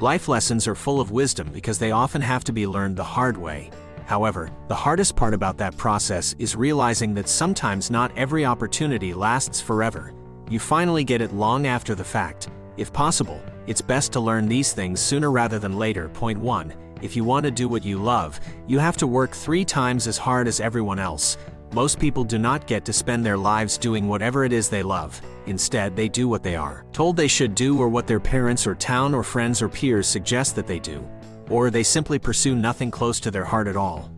Life lessons are full of wisdom because they often have to be learned the hard way. However, the hardest part about that process is realizing that sometimes not every opportunity lasts forever. You finally get it long after the fact. If possible, it's best to learn these things sooner rather than later. Point 1. If you want to do what you love, you have to work 3 times as hard as everyone else. Most people do not get to spend their lives doing whatever it is they love. Instead, they do what they are told they should do, or what their parents or town or friends or peers suggest that they do. Or they simply pursue nothing close to their heart at all.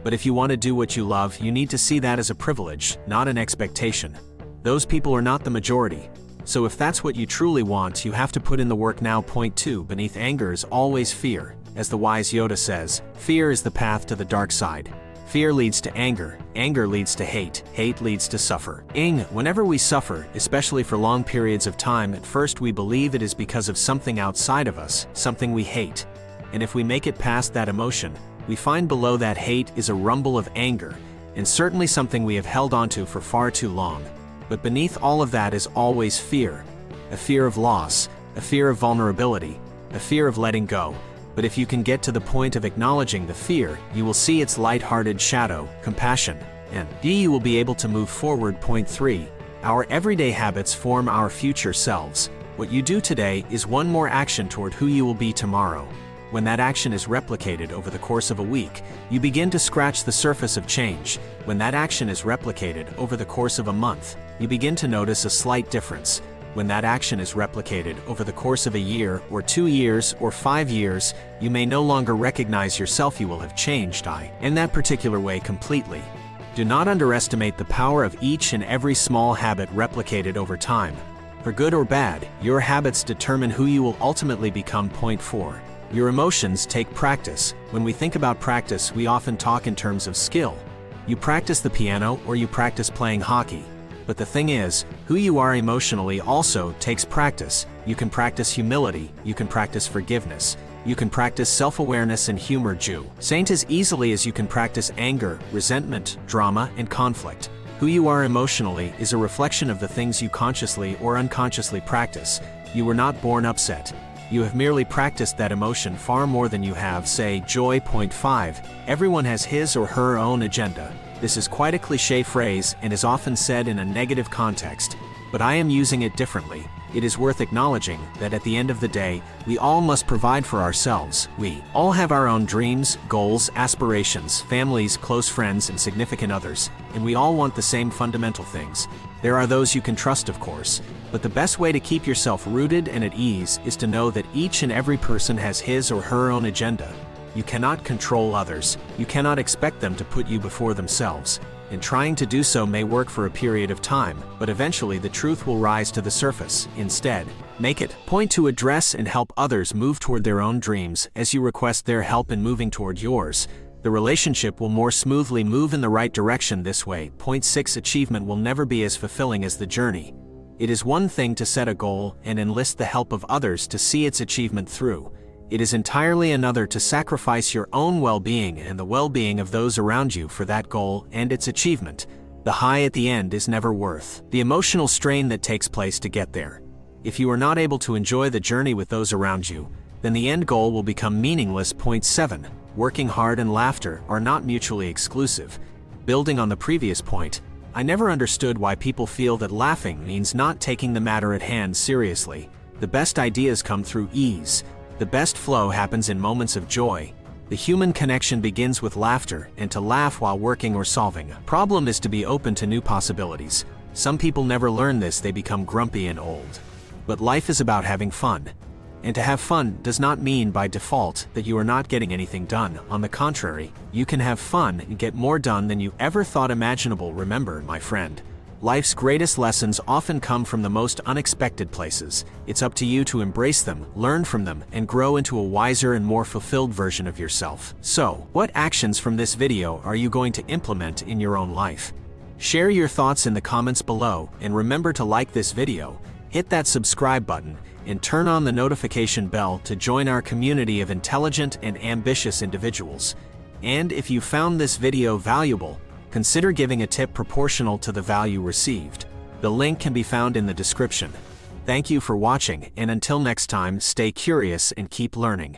But if you want to do what you love, you need to see that as a privilege, not an expectation. Those people are not the majority. So if that's what you truly want, you have to put in the work now. Point 2. Beneath anger is always fear. As the wise Yoda says, fear is the path to the dark side. Fear leads to anger, anger leads to hate, hate leads to suffering. Whenever we suffer, especially for long periods of time, at first we believe it is because of something outside of us, something we hate. And if we make it past that emotion, we find below that hate is a rumble of anger, and certainly something we have held onto for far too long. But beneath all of that is always fear. A fear of loss, a fear of vulnerability, a fear of letting go. But if you can get to the point of acknowledging the fear, you will see its light-hearted shadow, compassion, and you will be able to move forward. Point 3. Our everyday habits form our future selves. What you do today is one more action toward who you will be tomorrow. When that action is replicated over the course of a week, you begin to scratch the surface of change. When that action is replicated over the course of a month, you begin to notice a slight difference. When that action is replicated over the course of a year, or 2 years, or 5 years, you may no longer recognize yourself. You will have changed in that particular way completely. Do not underestimate the power of each and every small habit replicated over time. For good or bad, your habits determine who you will ultimately become. Point 4. Your emotions take practice. When we think about practice, we often talk in terms of skill. You practice the piano or you practice playing hockey. But the thing is, who you are emotionally also takes practice. You can practice humility, you can practice forgiveness, you can practice self-awareness and humor saint as easily as you can practice anger, resentment, drama, and conflict. Who you are emotionally is a reflection of the things you consciously or unconsciously practice. You were not born upset. You have merely practiced that emotion far more than you have, say, joy. Point 5. Everyone has his or her own agenda. This is quite a cliché phrase and is often said in a negative context, but I am using it differently. It is worth acknowledging that at the end of the day, we all must provide for ourselves. We all have our own dreams, goals, aspirations, families, close friends, and significant others, and we all want the same fundamental things. There are those you can trust, of course, but the best way to keep yourself rooted and at ease is to know that each and every person has his or her own agenda. You cannot control others. You cannot expect them to put you before themselves. And trying to do so may work for a period of time, but eventually the truth will rise to the surface. Instead, make it a point to address and help others move toward their own dreams as you request their help in moving toward yours. The relationship will more smoothly move in the right direction this way. Point 6. Achievement will never be as fulfilling as the journey. It is one thing to set a goal and enlist the help of others to see its achievement through. It is entirely another to sacrifice your own well-being and the well-being of those around you for that goal and its achievement. The high at the end is never worth the emotional strain that takes place to get there. If you are not able to enjoy the journey with those around you, then the end goal will become meaningless. Point 7. Working hard and laughter are not mutually exclusive. Building on the previous point, I never understood why people feel that laughing means not taking the matter at hand seriously. The best ideas come through ease. The best flow happens in moments of joy. The human connection begins with laughter, and to laugh while working or solving a problem is to be open to new possibilities. Some people never learn this, they become grumpy and old. But life is about having fun. And to have fun does not mean by default that you are not getting anything done. On the contrary, you can have fun and get more done than you ever thought imaginable. Remember, my friend, life's greatest lessons often come from the most unexpected places. It's up to you to embrace them, learn from them, and grow into a wiser and more fulfilled version of yourself. So, what actions from this video are you going to implement in your own life? Share your thoughts in the comments below, and remember to like this video, hit that subscribe button, and turn on the notification bell to join our community of intelligent and ambitious individuals. And if you found this video valuable, consider giving a tip proportional to the value received. The link can be found in the description. Thank you for watching, and until next time, stay curious and keep learning.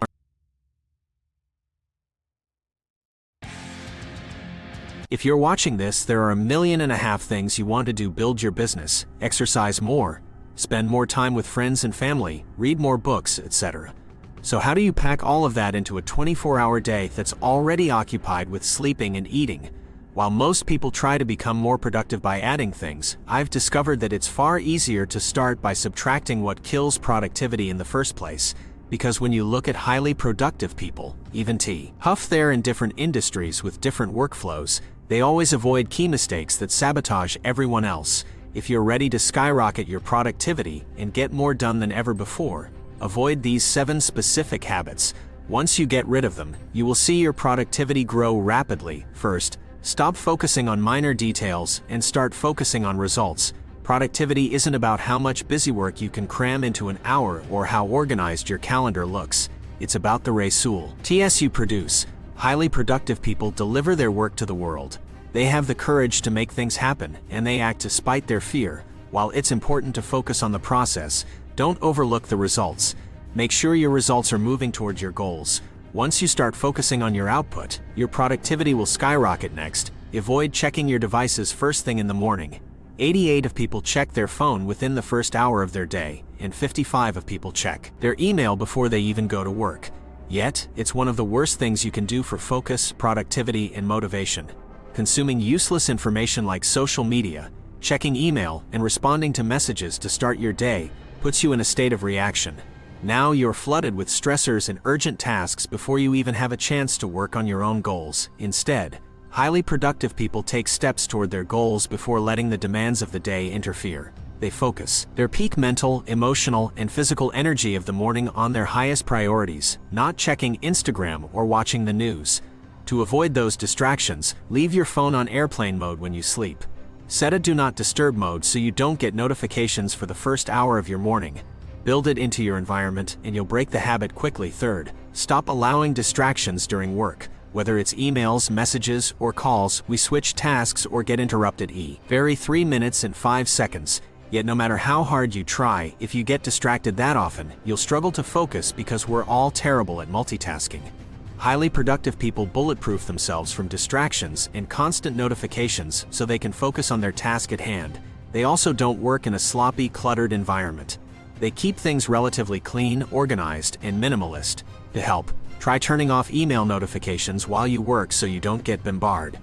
If you're watching this, there are 1.5 million things you want to do: build your business, exercise more, spend more time with friends and family, read more books, etc. So how do you pack all of that into a 24-hour day that's already occupied with sleeping and eating? While most people try to become more productive by adding things, I've discovered that it's far easier to start by subtracting what kills productivity in the first place. Because when you look at highly productive people, even Huff, they're in different industries with different workflows, they always avoid key mistakes that sabotage everyone else. If you're ready to skyrocket your productivity and get more done than ever before, avoid these 7 specific habits. Once you get rid of them, you will see your productivity grow rapidly. First, stop focusing on minor details and start focusing on results. Productivity isn't about how much busy work you can cram into an hour or how organized your calendar looks. It's about the results you produce. Highly productive people deliver their work to the world. They have the courage to make things happen, and they act despite their fear. While it's important to focus on the process, don't overlook the results. Make sure your results are moving towards your goals. Once you start focusing on your output, your productivity will skyrocket. Next, avoid checking your devices first thing in the morning. 88% of people check their phone within the first hour of their day, and 55% of people check their email before they even go to work. Yet, it's one of the worst things you can do for focus, productivity, and motivation. Consuming useless information like social media, checking email, and responding to messages to start your day puts you in a state of reaction. Now you're flooded with stressors and urgent tasks before you even have a chance to work on your own goals. Instead, highly productive people take steps toward their goals before letting the demands of the day interfere. They focus their peak mental, emotional, and physical energy of the morning on their highest priorities, not checking Instagram or watching the news. To avoid those distractions, leave your phone on airplane mode when you sleep. Set a do not disturb mode so you don't get notifications for the first hour of your morning. Build it into your environment and you'll break the habit quickly. Third, stop allowing distractions during work. Whether it's emails, messages, or calls, we switch tasks or get interrupted. Vary 3 minutes and 5 seconds. Yet no matter how hard you try, if you get distracted that often, you'll struggle to focus because we're all terrible at multitasking. Highly productive people bulletproof themselves from distractions and constant notifications so they can focus on their task at hand. They also don't work in a sloppy, cluttered environment. They keep things relatively clean, organized, and minimalist. To help, try turning off email notifications while you work so you don't get bombarded.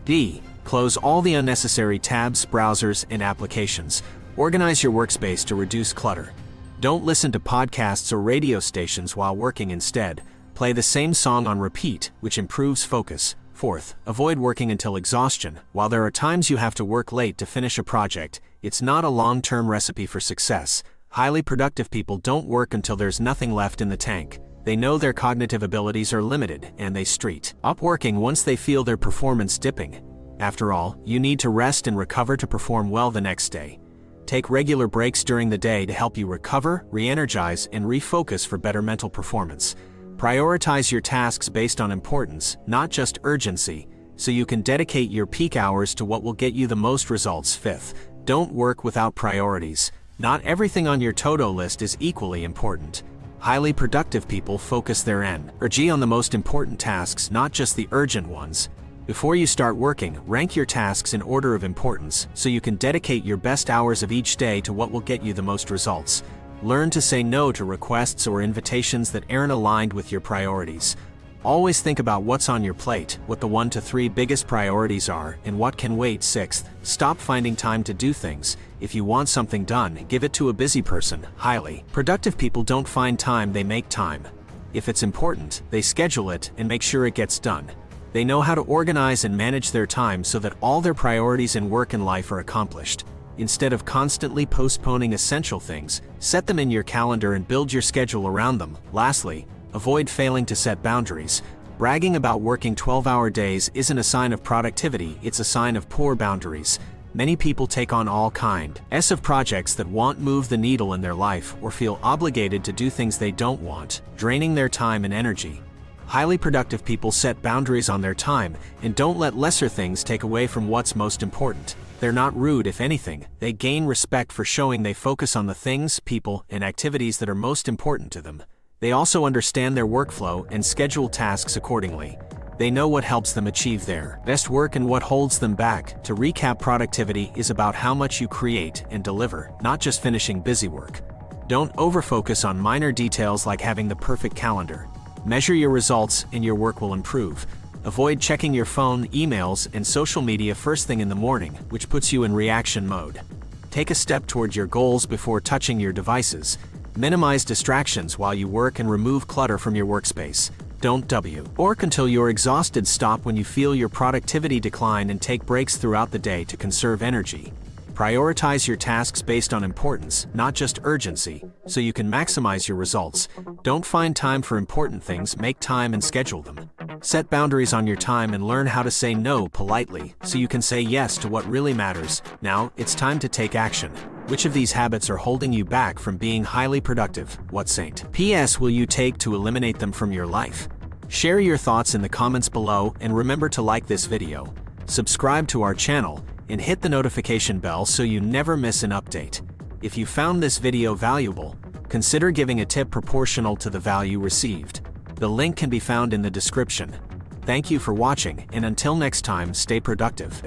Close all the unnecessary tabs, browsers, and applications. Organize your workspace to reduce clutter. Don't listen to podcasts or radio stations while working. Instead, play the same song on repeat, which improves focus. Fourth, avoid working until exhaustion. While there are times you have to work late to finish a project, it's not a long-term recipe for success. Highly productive people don't work until there's nothing left in the tank. They know their cognitive abilities are limited, and they stop working once they feel their performance dipping. After all, you need to rest and recover to perform well the next day. Take regular breaks during the day to help you recover, re-energize, and refocus for better mental performance. Prioritize your tasks based on importance, not just urgency, so you can dedicate your peak hours to what will get you the most results. Fifth, don't work without priorities. Not everything on your to-do list is equally important. Highly productive people focus their energy on the most important tasks, not just the urgent ones. Before you start working, rank your tasks in order of importance so you can dedicate your best hours of each day to what will get you the most results. Learn to say no to requests or invitations that aren't aligned with your priorities. Always think about what's on your plate, what the 1 to 3 biggest priorities are, and what can wait. Sixth, stop finding time to do things. If you want something done, give it to a busy person. Highly productive people don't find time, they make time. If it's important, they schedule it and make sure it gets done. They know how to organize and manage their time so that all their priorities in work and life are accomplished. Instead of constantly postponing essential things, set them in your calendar and build your schedule around them. Lastly, avoid failing to set boundaries. Bragging about working 12-hour days isn't a sign of productivity, it's a sign of poor boundaries. Many people take on all kinds of projects that won't move the needle in their life or feel obligated to do things they don't want, draining their time and energy. Highly productive people set boundaries on their time and don't let lesser things take away from what's most important. They're not rude. If anything, they gain respect for showing they focus on the things, people, and activities that are most important to them. They also understand their workflow and schedule tasks accordingly. They know what helps them achieve their best work and what holds them back. To recap, productivity is about how much you create and deliver, not just finishing busy work. Don't overfocus on minor details like having the perfect calendar. Measure your results and your work will improve. Avoid checking your phone, emails, and social media first thing in the morning, which puts you in reaction mode. Take a step toward your goals before touching your devices. Minimize distractions while you work and remove clutter from your workspace. Don't work until you're exhausted. Stop when you feel your productivity decline and take breaks throughout the day to conserve energy. Prioritize your tasks based on importance, not just urgency, so you can maximize your results. Don't find time for important things, make time and schedule them. Set boundaries on your time and learn how to say no politely, so you can say yes to what really matters. Now, it's time to take action. Which of these habits are holding you back from being highly productive? What P.S. will you take to eliminate them from your life? Share your thoughts in the comments below and remember to like this video, subscribe to our channel, and hit the notification bell so you never miss an update. If you found this video valuable, consider giving a tip proportional to the value received. The link can be found in the description. Thank you for watching, and until next time, stay productive.